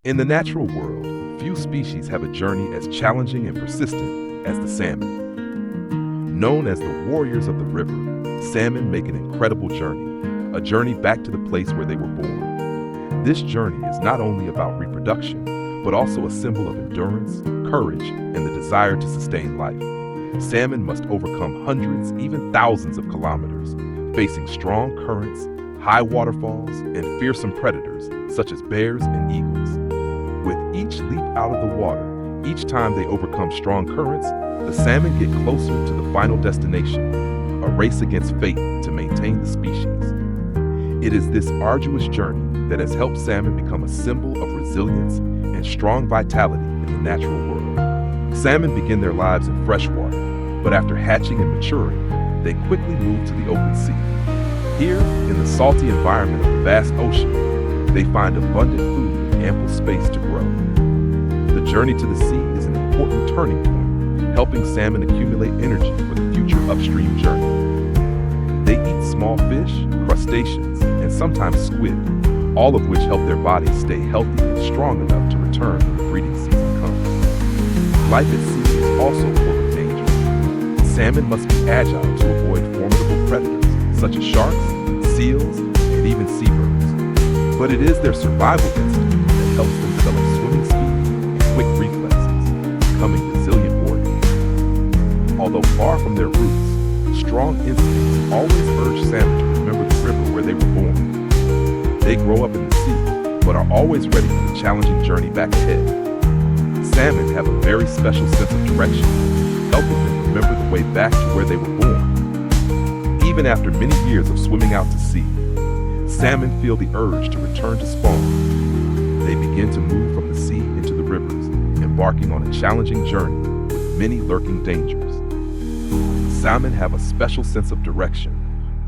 In the natural world, few species have a journey as challenging and persistent as the salmon. Known as the warriors of the river, salmon make an incredible journey, a journey back to the place where they were born. This journey is not only about reproduction, but also a symbol of endurance, courage, and the desire to sustain life. Salmon must overcome hundreds, even thousands of kilometers, facing strong currents, high waterfalls, and fearsome predators such as bears and eagles. With each leap out of the water, each time they overcome strong currents, the salmon get closer to the final destination, a race against fate to maintain the species. It is this arduous journey that has helped salmon become a symbol of resilience and strong vitality in the natural world. Salmon begin their lives in freshwater, but after hatching and maturing, they quickly move to the open sea. Here, in the salty environment of the vast ocean, they find abundant food and ample space to grow. The journey to the sea is an important turning point, helping salmon accumulate energy for the future upstream journey. They eat small fish, crustaceans, and sometimes squid, all of which help their bodies stay healthy and strong enough to return when the breeding season comes. Life at sea is also full of danger. Salmon must be agile to avoid formidable predators such as sharks, seals, and even seabirds. But it is their survival instinct that helps them develop swimming speed and quick reflexes, becoming resilient warriors. Although far from their roots, strong instincts always urge salmon to remember the river where they were born. They grow up in the sea, but are always ready for the challenging journey back ahead. Salmon have a very special sense of direction, helping them remember the way back to where they were born. Even after many years of swimming out to sea, salmon feel the urge to return to spawn. They begin to move from the sea into the rivers, embarking on a challenging journey with many lurking dangers. Salmon have a special sense of direction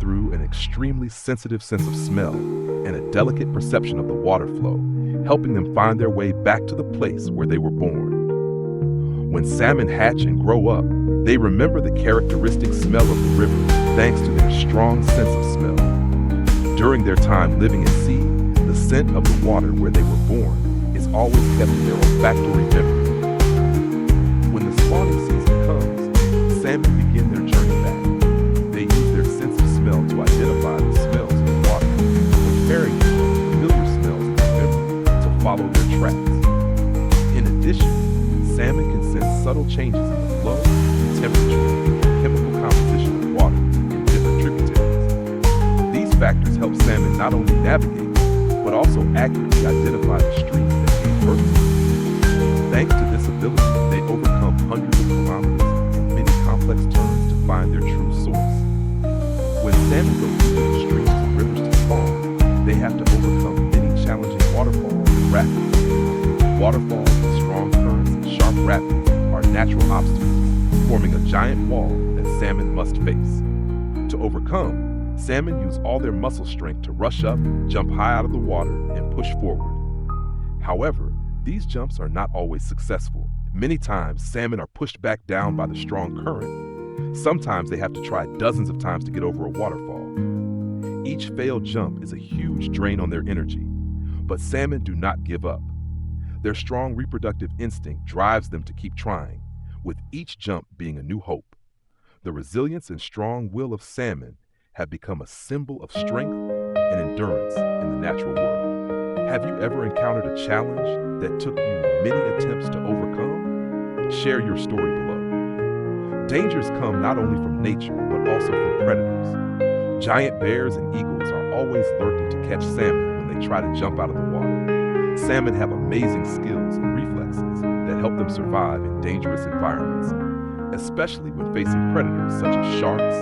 through an extremely sensitive sense of smell and a delicate perception of the water flow, helping them find their way back to the place where they were born. When salmon hatch and grow up, they remember the characteristic smell of the river thanks to their strong sense of smell. During their time living at sea, the scent of the water where they were born is always kept in their olfactory memory. When the spawning season comes, salmon begin their journey back. They use their sense of smell to identify the smells in the water, comparing them to familiar smells in their memory to follow their tracks. In addition, salmon can sense subtle changes in the flow, temperature, and chemical composition of water in different tributaries. These factors help salmon not only navigate, but also accurately identify the streams that gave birth to them. Thanks to this ability, they overcome hundreds of kilometers and many complex turns to find their true source. When salmon go through the streams and rivers to spawn, they have to overcome many challenging waterfalls and rapids. Waterfalls with strong currents and sharp rapids are natural obstacles, forming a giant wall that salmon must face. To overcome, salmon use all their muscle strength to rush up, jump high out of the water, and push forward. However, these jumps are not always successful. Many times, salmon are pushed back down by the strong current. Sometimes they have to try dozens of times to get over a waterfall. Each failed jump is a huge drain on their energy, but salmon do not give up. Their strong reproductive instinct drives them to keep trying, with each jump being a new hope. The resilience and strong will of salmon have become a symbol of strength and endurance in the natural world. Have you ever encountered a challenge that took you many attempts to overcome? Share your story below. Dangers come not only from nature, but also from predators. Giant bears and eagles are always lurking to catch salmon when they try to jump out of the water. Salmon have amazing skills and reflexes that help them survive in dangerous environments, especially when facing predators such as sharks,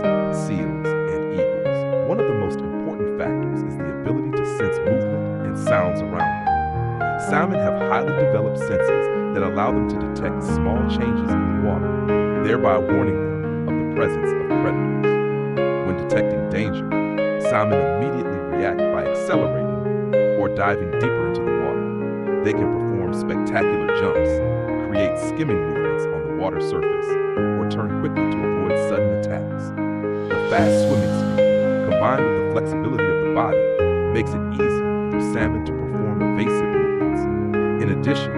seals, and eagles. One of the most important factors is the ability to sense movement and sounds around them. Salmon have highly developed senses that allow them to detect small changes in the water, thereby warning them of the presence of predators. When detecting danger, salmon immediately react by accelerating or diving deeper into the water. They can perform spectacular jumps, create skimming movements on the water surface, or turn quickly to avoid sudden attacks. The fast swimming speed, combined with the flexibility of the body, makes it easy for salmon to perform evasive movements. In In addition,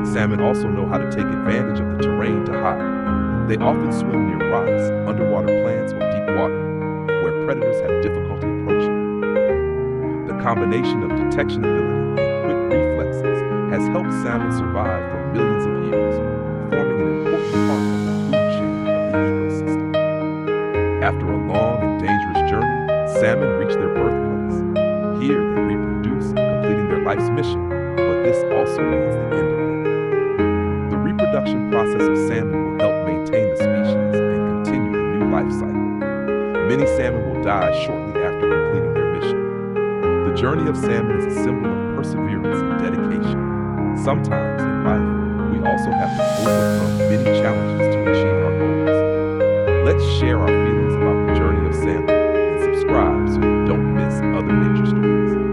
salmon also know how to take advantage of the terrain to hide. They often swim near rocks, underwater plants, or deep water, where predators have difficulty approaching. The combination of detection ability and quick reflexes has helped salmon survive for millions of years, forming an important part of the food chain of the ecosystem. After a long and dangerous journey, salmon reach their birthplace. Here they reproduce, completing their life's mission, but this also means the end of them. The reproduction process of salmon will help maintain the species and continue a new life cycle. Many salmon will die shortly after completing their mission. The journey of salmon is a symbol of perseverance and dedication. Sometimes in life, we also have to overcome many challenges to achieve our goals. Let's share our feelings about the journey of salmon and subscribe so you don't miss other nature stories.